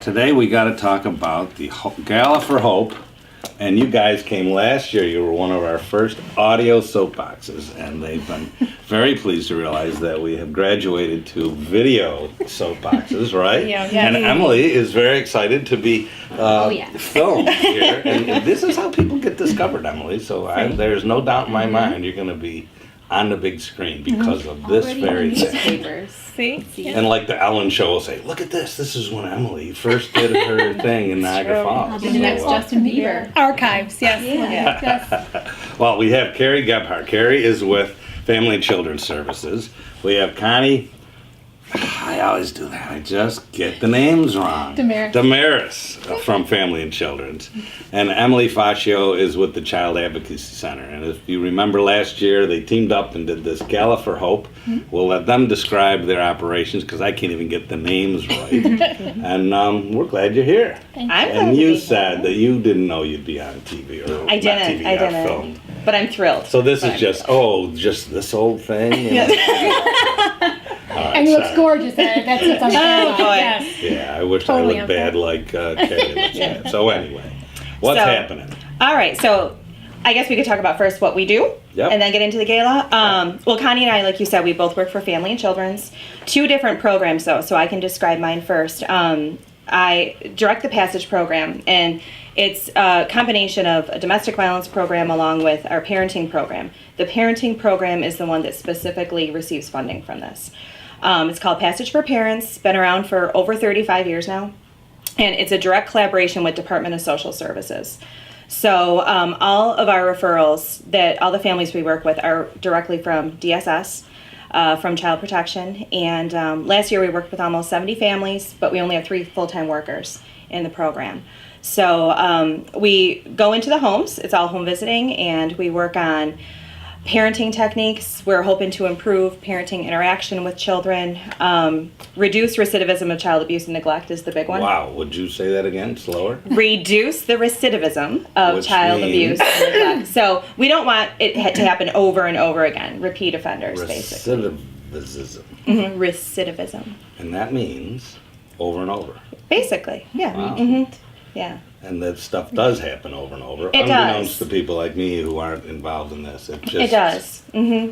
Today we got to talk about the Gala for Hope, and you guys came last year. You were one of our first audio soapboxes, and they've been very pleased to realize that we have graduated to video soapboxes, right? Yeah. And Emily is very excited to be filmed here, and this is how people get discovered, Emily. So there's no doubt in my mind you're going to be on the big screen because of this very thing. See? And like the Ellen show will say, look at this. This is when Emily first did her thing in Niagara Falls. The next Justin Bieber. Archives, yes. Yes. Well, we have Carrie Gebhardt. Carrie is with Family and Children's Services. We have Connie. I always do that. I just get the names wrong. Damaris from Family and Children's. And Emily Fascio is with the Child Advocacy Center. And if you remember last year, they teamed up and did this Gala for Hope. We'll let them describe their operations because I can't even get the names right. And we're glad you're here. And you said that you didn't know you'd be on TV or I didn't. filmed. But I'm thrilled. So this is just this old thing? And he looks gorgeous at it. That's what's on Oh, boy. Yes. Yeah, I wish Totally I looked bad like Carrie looks bad. So anyway, what's happening? All right, so I guess we could talk about first what we do and then get into the gala. Well, Connie and I, like you said, we both work for Family and Children's. Two different programs, though, so I can describe mine first. I direct the Passage program, and it's a combination of a domestic violence program along with our parenting program. The parenting program is the one that specifically receives funding from this. It's called Passage for Parents, been around for over 35 years now, and it's a direct collaboration with Department of Social Services. So all of our referrals, all the families we work with are directly from DSS, from Child Protection, and last year we worked with almost 70 families, but we only have 3 full-time workers in the program. So we go into the homes, it's all home visiting, and we work on parenting techniques. We're hoping to improve parenting interaction with children. Reduce recidivism of child abuse and neglect is the big one. Wow, would you say that again, slower? Reduce the recidivism of child abuse and neglect. So we don't want it to happen over and over again. Repeat offenders, basically. Recidivism. Recidivism. And that means over and over. Basically, yeah. Wow. Yeah. And that stuff does happen over and over. It unbeknownst does. to people like me who aren't involved in this. It does.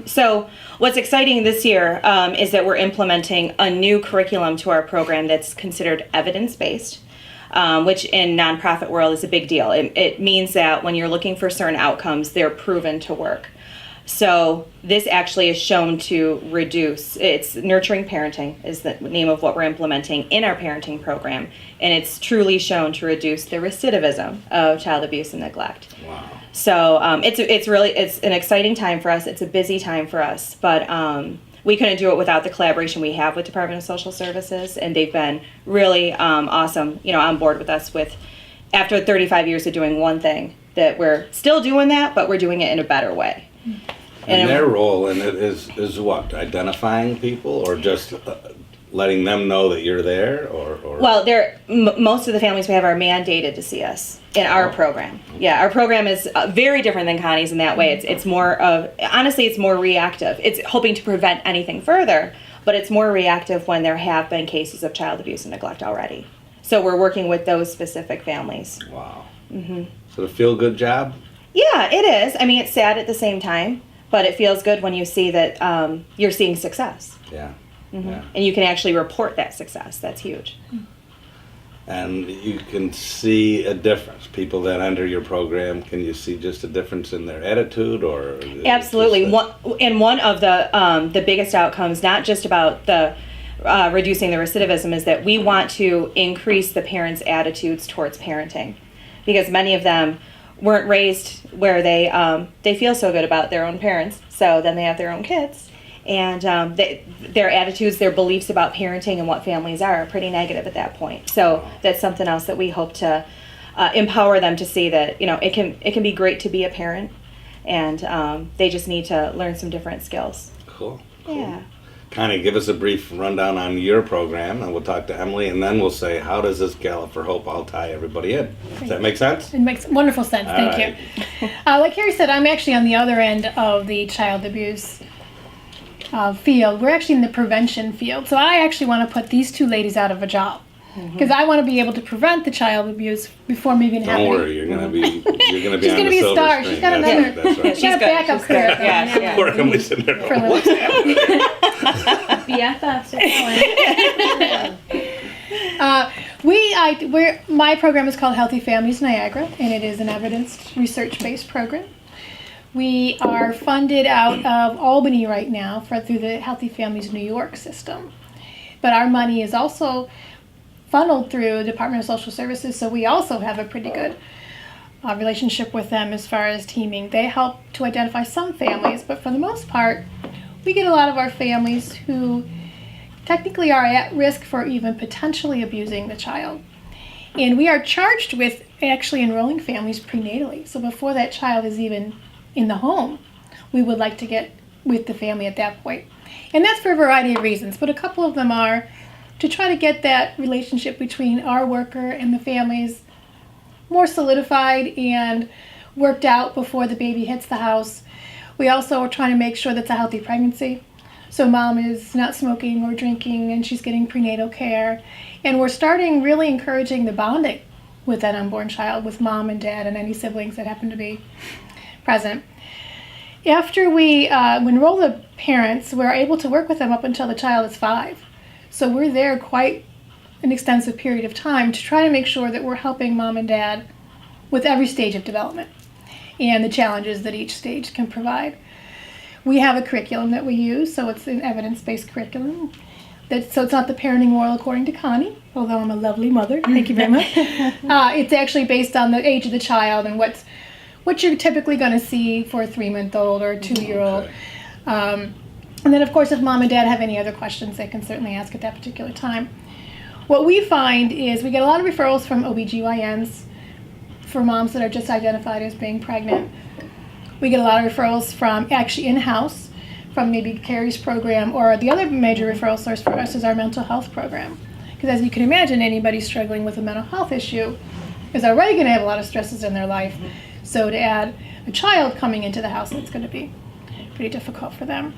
So what's exciting this year is that we're implementing a new curriculum to our program that's considered evidence-based, which in nonprofit world is a big deal. It means that when you're looking for certain outcomes, they're proven to work. So this actually is shown to reduce, it's nurturing parenting is the name of what we're implementing in our parenting program. And it's truly shown to reduce the recidivism of child abuse and neglect. Wow. So it's an exciting time for us. It's a busy time for us, but we couldn't do it without the collaboration we have with Department of Social Services, and they've been really awesome, on board with us after 35 years of doing one thing, that we're still doing that, but we're doing it in a better way. And their role in it is what? Identifying people or just letting them know that you're there? Or? Well, most of the families we have are mandated to see us in our program. Yeah, our program is very different than Connie's in that way. It's more of, honestly, it's more reactive. It's hoping to prevent anything further, but it's more reactive when there have been cases of child abuse and neglect already. So we're working with those specific families. Wow. So a feel-good job? Yeah, it is. I mean, it's sad at the same time, but it feels good when you see that you're seeing success. Yeah. And you can actually report that success. That's huge. And you can see a difference. People that enter your program, can you see just a difference in their attitude, or? Absolutely. One of the biggest outcomes, not just about the reducing the recidivism, is that we want to increase the parents' attitudes towards parenting, because many of them weren't raised where they feel so good about their own parents. So then they have their own kids, and their attitudes, their beliefs about parenting and what families are pretty negative at that point. So that's something else that we hope to empower them to see, that it can be great to be a parent, and they just need to learn some different skills. Cool. Yeah. Connie, give us a brief rundown on your program, and we'll talk to Emily, and then we'll say, how does this Gala for Hope all tie everybody in? Does that make sense? It makes wonderful sense. Thank you. Like Carrie said, I'm actually on the other end of the child abuse field. We're actually in the prevention field. So I actually want to put these two ladies out of a job. Because I want to be able to prevent the child abuse before maybe it happening. Don't worry, you're gonna be She's on gonna the be a silver star. screen. She's got That's another. right, that's right. She's got a backup career. Yeah. Poor Emily's sitting there. For a What's happening? BFFs my program is called Healthy Families Niagara, and it is an evidence research-based program. We are funded out of Albany right now through the Healthy Families New York system. But our money is also funneled through the Department of Social Services, so we also have a pretty good relationship with them as far as teaming. They help to identify some families, but for the most part, we get a lot of our families who technically are at risk for even potentially abusing the child. And we are charged with actually enrolling families prenatally. So before that child is even in the home, we would like to get with the family at that point. And that's for a variety of reasons, but a couple of them are to try to get that relationship between our worker and the families more solidified and worked out before the baby hits the house. We also are trying to make sure that's a healthy pregnancy. So mom is not smoking or drinking and she's getting prenatal care. And we're starting really encouraging the bonding with that unborn child, with mom and dad and any siblings that happen to be present. After we enroll the parents, we're able to work with them up until the child is 5. So we're there quite an extensive period of time to try to make sure that we're helping mom and dad with every stage of development and the challenges that each stage can provide. We have a curriculum that we use, so it's an evidence-based curriculum. So it's not the parenting moral according to Connie, although I'm a lovely mother. Thank you very much. It's actually based on the age of the child and what you're typically going to see for a 3-month-old or a 2-year-old. Okay. And then, of course, if mom and dad have any other questions, they can certainly ask at that particular time. What we find is we get a lot of referrals from OBGYNs for moms that are just identified as being pregnant. We get a lot of referrals from actually in-house, from maybe Carrie's program, or the other major referral source for us is our mental health program. Because as you can imagine, anybody struggling with a mental health issue is already going to have a lot of stresses in their life. So to add a child coming into the house, it's going to be pretty difficult for them.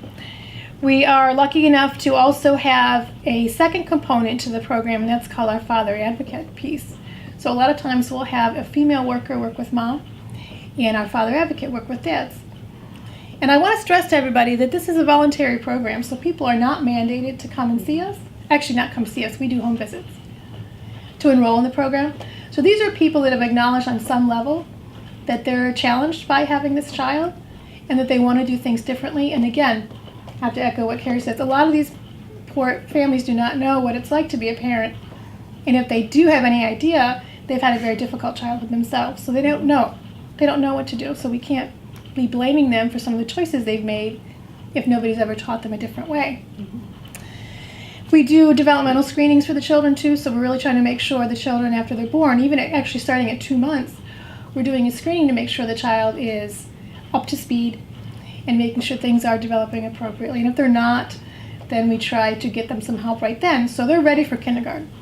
We are lucky enough to also have a second component to the program, and that's called our father advocate piece. So a lot of times we'll have a female worker work with mom, and our father advocate work with dads. And I want to stress to everybody that this is a voluntary program, so people are not mandated to come and see us. Actually, not come see us, we do home visits to enroll in the program. So these are people that have acknowledged on some level that they're challenged by having this child and that they want to do things differently. And again, I have to echo what Carrie says, a lot of these poor families do not know what it's like to be a parent. And if they do have any idea, they've had a very difficult childhood themselves. So they don't know. They don't know what to do. So we can't be blaming them for some of the choices they've made if nobody's ever taught them a different way. Mm-hmm. We do developmental screenings for the children too, so we're really trying to make sure the children after they're born, even actually starting at 2 months, we're doing a screening to make sure the child is up to speed and making sure things are developing appropriately. And if they're not, then we try to get them some help right then so they're ready for kindergarten.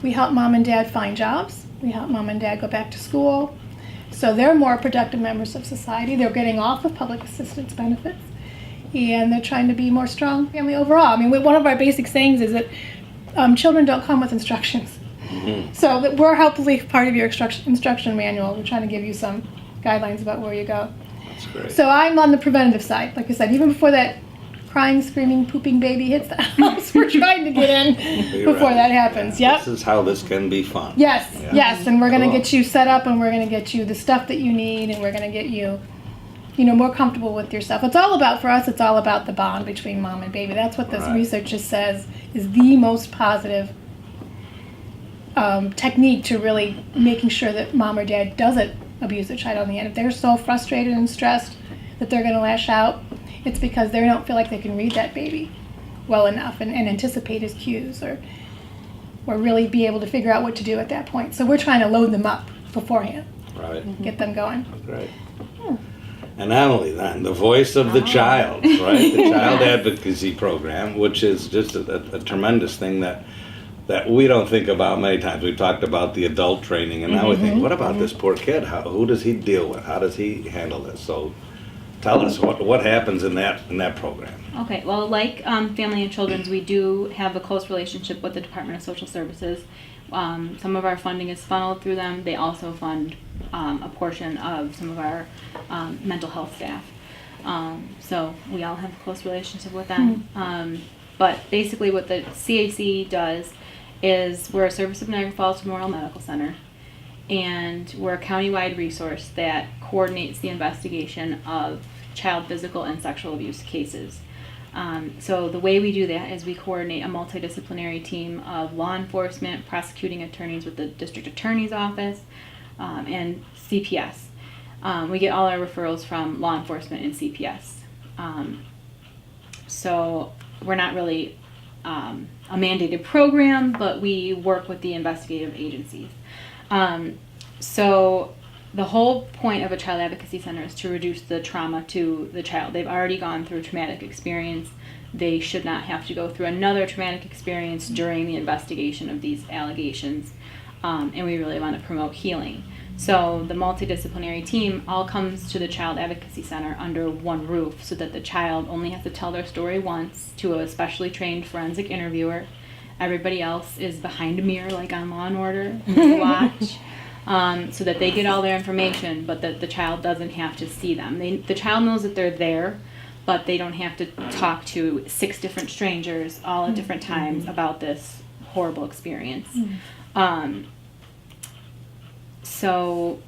We help mom and dad find jobs. We help mom and dad go back to school. So they're more productive members of society. They're getting off of public assistance benefits. And they're trying to be more strong family overall. I mean, one of our basic sayings is that children don't come with instructions. Mm-hmm. So that we're hopefully part of your instruction manual. We're trying to give you some guidelines about where you go. That's great. So I'm on the preventative side. Like I said, even before that crying, screaming, pooping baby hits the house, we're trying to get in before that happens. Yeah. Yep. This is how this can be fun. Yes, yeah. yes. And we're going to get you set up, and we're going to get you the stuff that you need, and we're going to get you, more comfortable with yourself. It's all about, for us, it's all about the bond between mom and baby. That's what this research just says is the most positive technique to really making sure that mom or dad doesn't abuse their child on the end. If they're so frustrated and stressed that they're going to lash out, it's because they don't feel like they can read that baby well enough and anticipate his cues or really be able to figure out what to do at that point. So we're trying to load them up beforehand. Right. Get them going. Right. And not only that, the voice of the child, right? The Child Advocacy Program, which is just a tremendous thing that we don't think about many times. We've talked about the adult training, and now we think, what about this poor kid? Who does he deal with? How does he handle this? So tell us what happens in that program. Okay, well, like Family and Children's, we do have a close relationship with the Department of Social Services. Some of our funding is funneled through them. They also fund a portion of some of our mental health staff. So we all have a close relationship with them. But basically what the CAC does is we're a service of Niagara Falls Memorial Medical Center, and we're a countywide resource that coordinates the investigation of child physical and sexual abuse cases. So the way we do that is we coordinate a multidisciplinary team of law enforcement, prosecuting attorneys with the district attorney's office, and CPS. We get all our referrals from law enforcement and CPS. So we're not really a mandated program, but we work with the investigative agencies. So the whole point of a child advocacy center is to reduce the trauma to the child. They've already gone through a traumatic experience. They should not have to go through another traumatic experience during the investigation of these allegations. And we really want to promote healing. So the multidisciplinary team all comes to the Child Advocacy Center under one roof, so that the child only has to tell their story once to a specially trained forensic interviewer. Everybody else is behind a mirror, like on Law and Order, to watch, so that they get all their information, but that the child doesn't have to see them. The child knows that they're there, but they don't have to talk to 6 different strangers all at different times about this horrible experience. So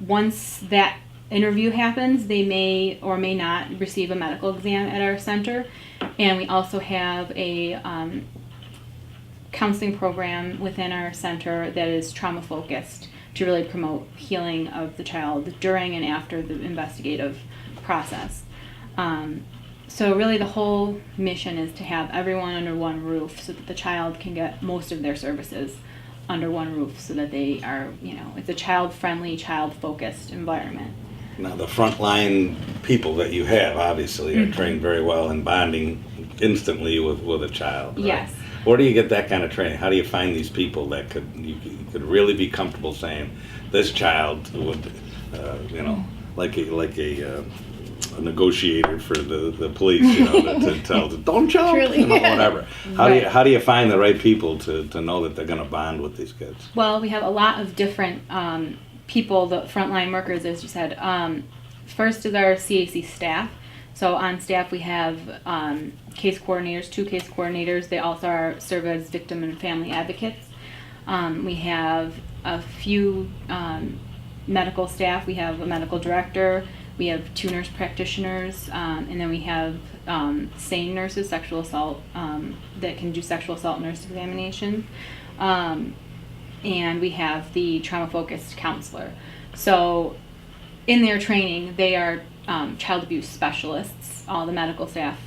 once that interview happens, they may or may not receive a medical exam at our center. And we also have a counseling program within our center that is trauma focused to really promote healing of the child during and after the investigative process. So really the whole mission is to have everyone under one roof so that the child can get most of their services under one roof, so that they are, it's a child-friendly, child-focused environment. Now, the frontline people that you have obviously are trained very well in bonding instantly with a child. Right? Yes. Where do you get that kind of training? How do you find these people that you could really be comfortable saying this child would, like a negotiator for the police, to tell them, don't jump, whatever. How do you find the right people to know that they're going to bond with these kids? Well, we have a lot of different people, the frontline workers, as you said. First is our CAC staff. So on staff we have case coordinators, 2 case coordinators. They also serve as victim and family advocates. We have a few medical staff. We have a medical director. We have 2 nurse practitioners, and then we have SANE nurses, sexual assault, that can do sexual assault nurse examinations. And we have the trauma-focused counselor. So in their training, they are child abuse specialists. All the medical staff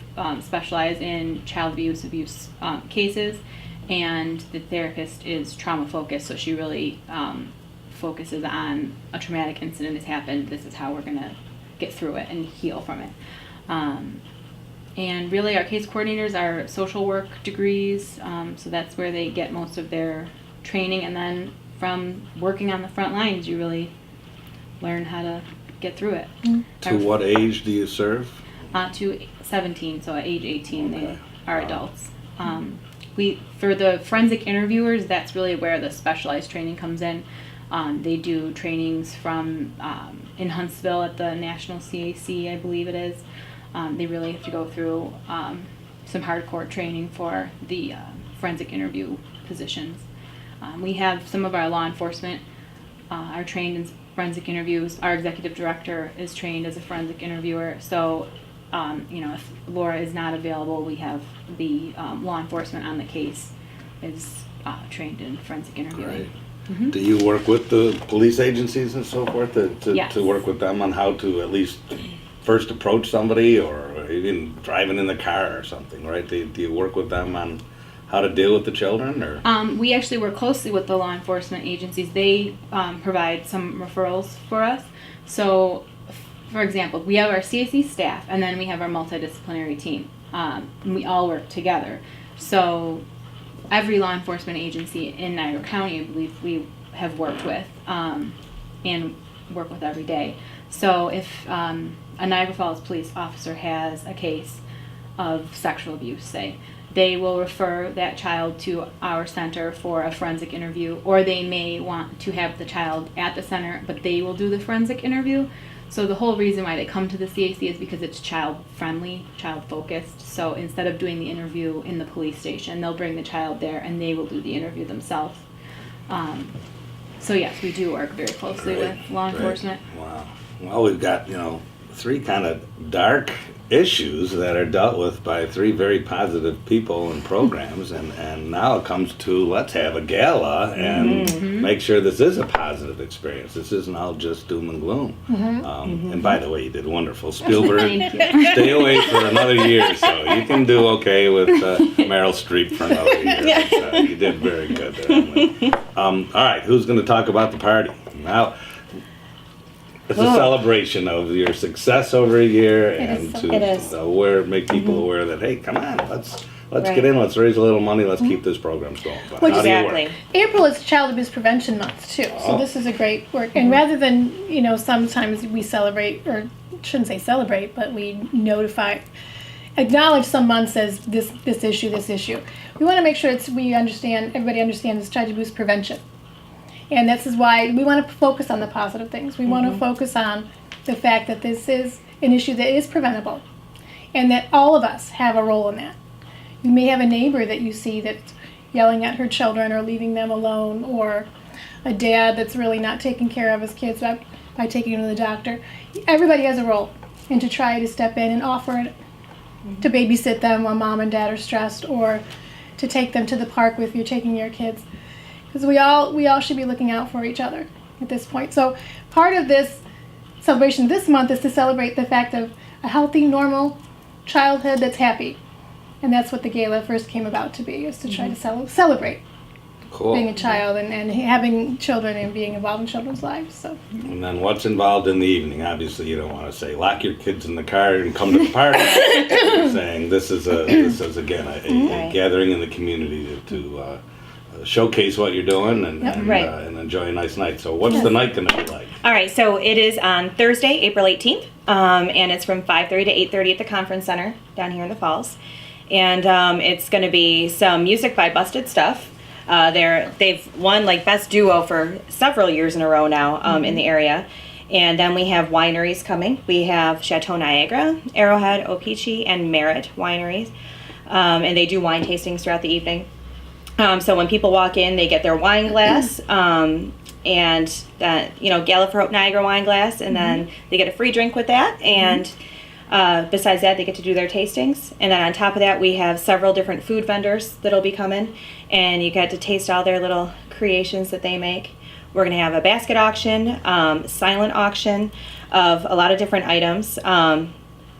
specialize in child abuse cases, and the therapist is trauma-focused, so she really focuses on a traumatic incident has happened, this is how we're going to get through it and heal from it. And really our case coordinators are social work degrees, so that's where they get most of their training, and then from working on the front lines you really learn how to get through it. To what age do you serve? To 17, so at age 18 they are adults. For the forensic interviewers, that's really where the specialized training comes in. They do trainings from in Huntsville at the National CAC, I believe it is. They really have to go through some hardcore training for the forensic interview positions. We have some of our law enforcement are trained in forensic interviews. Our executive director is trained as a forensic interviewer. So, if Laura is not available, we have the law enforcement on the case is trained in forensic interviewing. Great. Do you work with the police agencies and so forth Yes. to work with them on how to at least first approach somebody, or even driving in the car or something, right? Do you work with them on how to deal with the children? Or we actually work closely with the law enforcement agencies. They provide some referrals for us. So, for example, we have our CAC staff, and then we have our multidisciplinary team. We all work together. So every law enforcement agency in Niagara County, I believe, we have worked with and work with every day. So if a Niagara Falls police officer has a case of sexual abuse, say, they will refer that child to our center for a forensic interview, or they may want to have the child at the center, but they will do the forensic interview. So the whole reason why they come to the CAC is because it's child-friendly, child-focused. So instead of doing the interview in the police station, they'll bring the child there and they will do the interview themselves. So yes, we do work very closely with law enforcement. Wow. Well, we've got, 3 kind of dark issues that are dealt with by 3 very positive people and programs, and now it comes to let's have a gala and make sure this is a positive experience. This isn't all just doom and gloom. And by the way, you did wonderful. Spielberg, stay away for another year or so. You can do okay with Meryl Streep for another year. But, you did very good there, Emily. All right, who's going to talk about the party? Now, it's a celebration of your success over a year, and to make people aware that, hey, come on, let's get in, let's raise a little money, let's keep this program going. But how do you work? April is Child Abuse Prevention Month too, so this is a great work. And rather than sometimes we celebrate, or shouldn't say celebrate, but we acknowledge some months as this issue. We want to make sure everybody understands it's child abuse prevention. And this is why we want to focus on the positive things. We want to focus on the fact that this is an issue that is preventable, and that all of us have a role in that. You may have a neighbor that you see that's yelling at her children or leaving them alone, or a dad that's really not taking care of his kids by taking them to the doctor. Everybody has a role, and to try to step in and offer to babysit them while mom and dad are stressed, or to take them to the park if you're taking your kids. Because we all should be looking out for each other at this point. So part of this celebration this month is to celebrate the fact of a healthy, normal childhood that's happy. And that's what the gala first came about to be, is to try to celebrate being a child and having children and being involved in children's lives. So. And then what's involved in the evening? Obviously, you don't want to say lock your kids in the car and come to the party. You're saying this is again a gathering in the community to showcase what you're doing and enjoy a nice night. So what's the night going to be like? All right, so it is on Thursday, April 18th, and it's from 5:30 to 8:30 at the Conference Center down here in the Falls. And it's going to be some music by Busted Stuff. They've won Best Duo for several years in a row now in the area. And then we have wineries coming. We have Chateau Niagara, Arrowhead, Opeechee, and Merritt wineries. And they do wine tastings throughout the evening. So when people walk in, they get their wine glass, and that Gala for Hope Niagara wine glass, and then they get a free drink with that. And besides that, they get to do their tastings. And then on top of that, we have several different food vendors that'll be coming, and you get to taste all their little creations that they make. We're going to have a basket auction, silent auction of a lot of different items.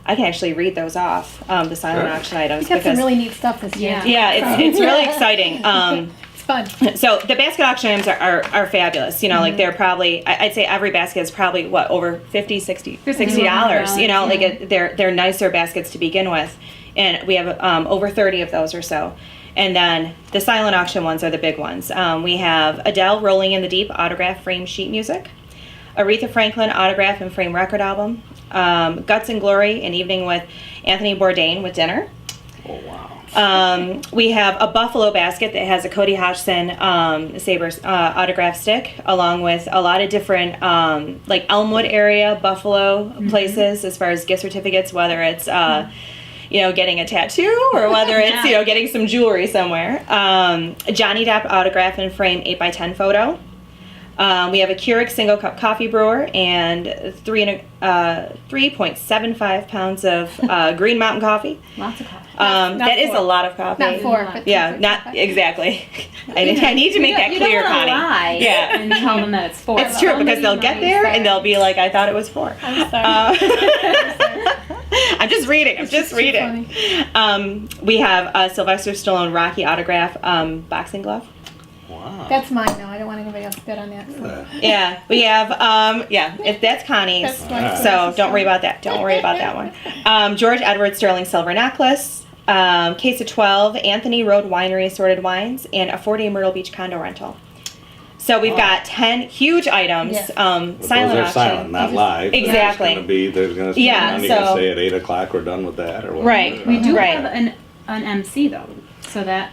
I can actually read those off, the silent auction items. We got some really neat stuff this year. Yeah, it's really exciting. It's fun. So the basket auction items are fabulous. They're probably, I'd say every basket is probably, over $50, $60. They're nicer baskets to begin with. And we have over 30 of those or so. And then the silent auction ones are the big ones. We have Adele Rolling in the Deep autograph frame sheet music, Aretha Franklin autograph and frame record album, Guts and Glory, an evening with Anthony Bourdain with dinner. Oh, wow. We have a buffalo basket that has a Cody Hodgson Sabres autograph stick, along with a lot of different Elmwood area buffalo places as far as gift certificates, whether it's getting a tattoo or whether it's getting some jewelry somewhere. Johnny Depp autograph and frame 8x10 photo. We have a Keurig single cup coffee brewer and 3.75 pounds of Green Mountain coffee. Lots of coffee. That is a lot of coffee. Not 4, but not exactly. I need to make that clear, Connie. Lie and tell them that it's 4. It's true, because they'll get there and they'll be like, I thought it was 4. I'm sorry. I'm just reading. We have Sylvester Stallone Rocky autograph boxing glove. Wow. That's mine now. I don't want anybody else to bet on that. So. Yeah, we have, if that's Connie's, so don't worry about that. Don't worry about that one. George Edward Sterling Silver Necklace, case of 12 Anthony Road Winery Assorted Wines, and a 4-day Myrtle Beach condo rental. So we've got 10 huge items. Yes. Silent Those are auction. silent, not live. Exactly. There's going to be Yeah, you can so- say at 8 o'clock we're done with that or whatever. Right. We do Right. have an MC though, so that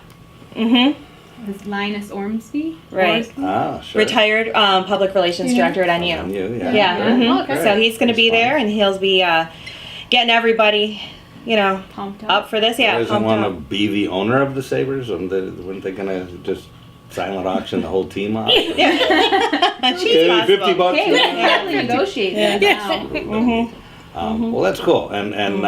Mm-hmm. is Linus Ormsby. Right. Ormsby? Ah, sure. Retired public relations director at NU. Yeah. Yeah. Mhm. mhm. Okay. So he's going to be That's fun. there, and he'll be getting everybody, Pumped up for this. Yeah. Doesn't pumped want to up. be the owner of the Sabres? Weren't they going to just silent auction the whole team off? She's Okay, possible. 50 bucks. Hey, we can definitely negotiate that now. Mm-hmm. Well, that's cool. And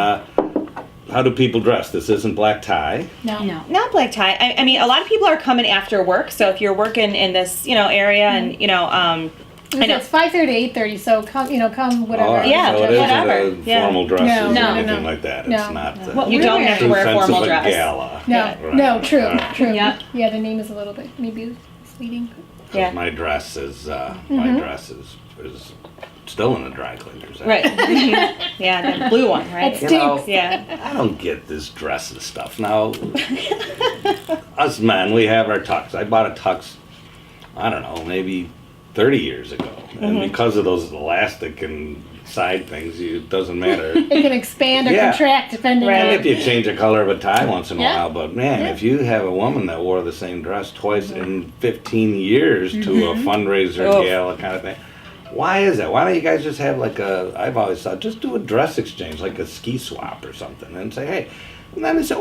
how do people dress? This isn't black tie. No. No. Not black tie. I mean, a lot of people are coming after work. So if you're working in this, area, and I know. It's 5:30 to 8:30, so come whatever. All right, Yeah, so it isn't whatever. a Yeah. formal dresses No, or no, anything no. like that. No. It's not What You we're don't wearing. have to true wear a sense formal of a dress. gala. No, Right. no, true, All right. true. Yep. Yeah, the name is a little bit maybe misleading. Yeah. My dress is is still in the dry cleaners. Right. Yeah, the blue one, right? That's You know, stinks. Yeah. I don't get this dresses stuff. Now, us men, we have our tux. I bought a tux, I don't know, maybe 30 years ago. And because of those elastic and side things, it doesn't matter. It can expand or Yeah. contract depending Right. And on. if you change the color of a tie once in a Yeah. while, but man, Yeah. if you have a woman that wore the same dress twice in 15 years to a fundraiser Oof. gala kind of thing, why is that? Why don't you guys just have I've always thought, just do a dress exchange, like a ski swap or something, and say, hey, and then they say,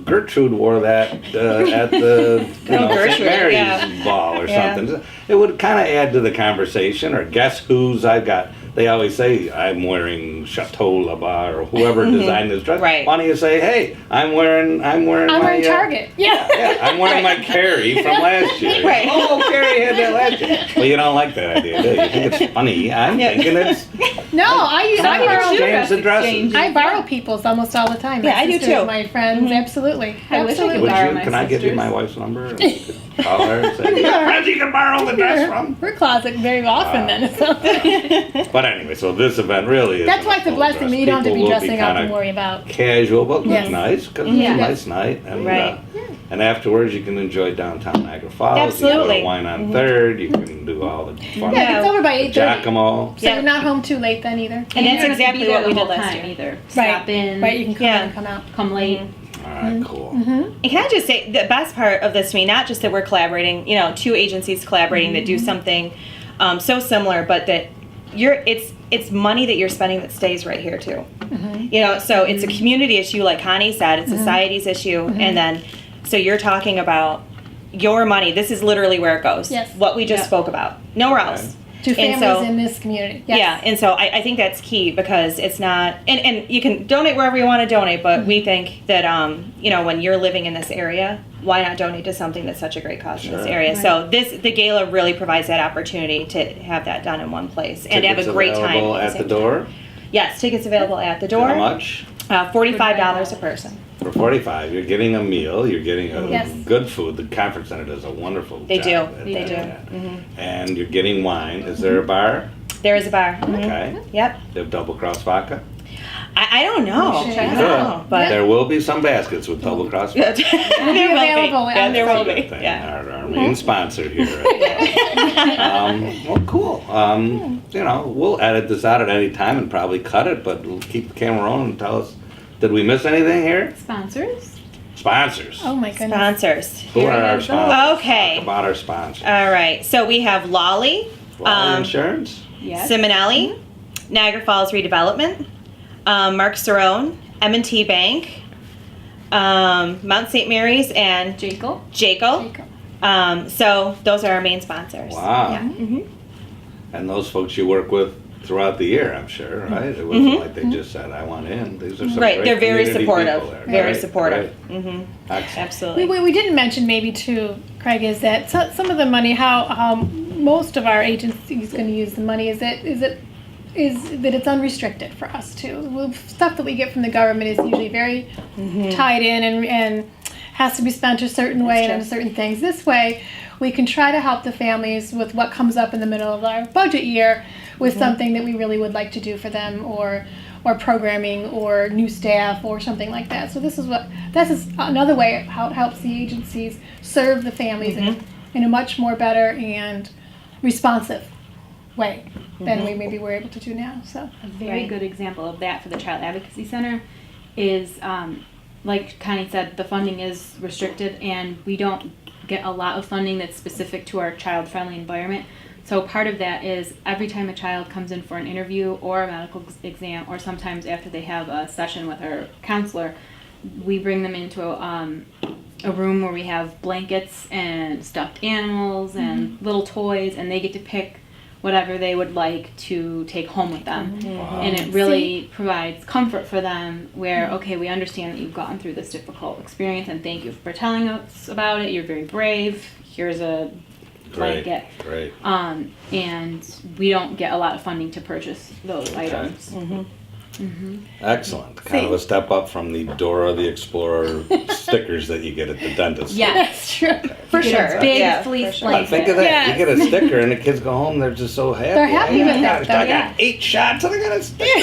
Gertrude wore that at the St. Gertrude, Mary's yeah. ball or Yeah. something. It would kind of add to the conversation, or guess who's I've got. They always say, I'm wearing Chateau Labat or whoever designed this dress. Right. Why don't you say, hey, I'm wearing my, Target. Yeah. Yeah, I'm wearing my Carrie from last year. Right. Oh, Carrie had that last year. Well, you don't like that idea, do you? You think it's funny. I'm Yeah. thinking it's No, I borrow. exchange the dresses. I borrow people's almost all the time. My Yeah, I do sisters, too. My friends, absolutely. I wish I could Absolutely. borrow my Can I give you sisters. my wife's number? And you could call her and say, you got friends you can borrow the dress from? Her closet very often then. So. But anyway, so this event really is. That's why it's a blessing that you don't have to be dressing up and worry about. Casual, but look Yes. nice, because it's Yeah. a nice night. And, Right. and afterwards, you can enjoy downtown Niagara Falls. Absolutely. You can go to Wine on 3rd. You can do all the fun. Yeah, it's over by 8:30. Giacomo. So you're not home too late then either. And you that's don't have to exactly be there what the we whole did last time year. either. Right. Stop in, Right, you can come Yeah. in and come out. come late. All right, cool. And can I just say, the best part of this to me, not just that we're collaborating, two agencies collaborating that do something so similar, but that it's money that you're spending that stays right here too. So it's a community issue, like Connie said, it's a society's issue, and then so you're talking about your money. This is literally where it goes. Yes. What we just Yeah. spoke about. Nowhere else. To And families so- in this community. Yes. Yeah, and so I think that's key because it's not, and you can donate wherever you want to donate, but we think that, when you're living in this area, why not donate to something that's such a great cause in this Sure. area? So the gala really provides that opportunity to have that done in one place and to have Tickets a great time. available the at the same door. time. Yes, tickets available at the door. How much? $45 a person. For $45, you're getting a meal, you're getting Yes. good food. The conference center does a wonderful They job. do. at They that. do. And you're getting wine. Is there a bar? There is a bar. Mhm. Okay. Yep. They have double cross vodka? I don't know. Sure. I don't know, but There will be some baskets with double cross vodka. there will be. available Yeah, on there the will Good be. thing. Yeah. Our main sponsor here. Well, cool. We'll edit this out at any time and probably cut it, but we'll keep the camera on and tell us, did we miss anything here? Sponsors? Sponsors. Oh my goodness. Sponsors. Who are our sponsors? Okay. Talk about our sponsors. All right. So we have Lolly, Lolly Insurance. Yes. Simonelli, Niagara Falls Redevelopment, Mark Cerrone, M&T Bank, Mount St. Mary's, and Jacob. Jaco. So those are our main sponsors. Wow. Yeah. Mm-hmm. And those folks you work with throughout the year, I'm sure, right? It wasn't like they just said, I want in. These are some Right. great They're very community supportive. people there. Very Right, supportive. right. Mm-hmm. Excellent. Absolutely. We didn't mention maybe too, Craig, is that some of the money, how most of our agencies going to use the money is that it's unrestricted for us too. Stuff that we get from the government is usually very tied in and has to be spent a certain way and on certain things. This way, we can try to help the families with what comes up in the middle of our budget year with something that we really would like to do for them, or programming, or new staff, or something like that. So this is another way how it helps the agencies serve the families in a much more better and responsive way than we maybe were able to do now. So a very good example of that for the Child Advocacy Center is, like Connie said, the funding is restricted and we don't get a lot of funding that's specific to our child-friendly environment. So part of that is every time a child comes in for an interview or a medical exam, or sometimes after they have a session with our counselor, we bring them into a room where we have blankets and stuffed animals and little toys, and they get to pick whatever they would like to take home with them. Wow. And it really provides comfort for them where, okay, we understand that you've gone through this difficult experience and thank you for telling us about it. You're very brave. Here's a blanket. Great. And we don't get a lot of funding to purchase those items. Excellent. Kind of a step up from the Dora the Explorer stickers that you get at the dentist. Yeah, that's true. For sure. Big fleece blanket. Think of that. Yes. You get a sticker and the kids go home, they're just so happy. They're happy with that, though, I got 8 shots and I got a sticker.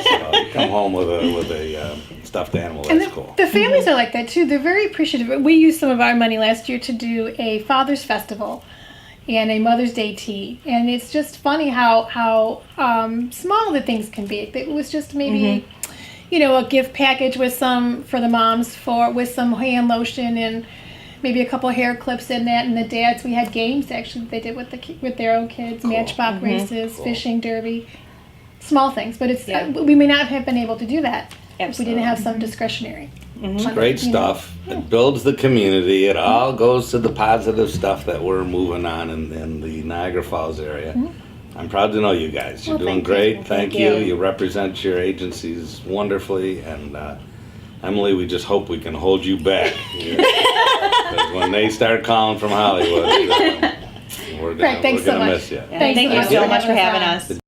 So you come home with a stuffed animal. And That's cool. the families are like that too. They're very appreciative. We used some of our money last year to do a Father's Festival and a Mother's Day tea, and it's just funny how small the things can be. It was just maybe, a gift package with some for the moms with some hand lotion and maybe a couple hair clips in that. And the dads, we had games actually they did with their own kids, matchbox races, fishing derby, small things. But it's we may not have been able to do that if we didn't have some discretionary. It's great stuff. It builds the community. It all goes to the positive stuff that we're moving on in the Niagara Falls area. I'm proud to know you guys. You're doing great. Thank you. You represent your agencies wonderfully. And Emily, we just hope we can hold you back. Because when they start calling from Hollywood, we're going to miss you. Thank you so much for having us.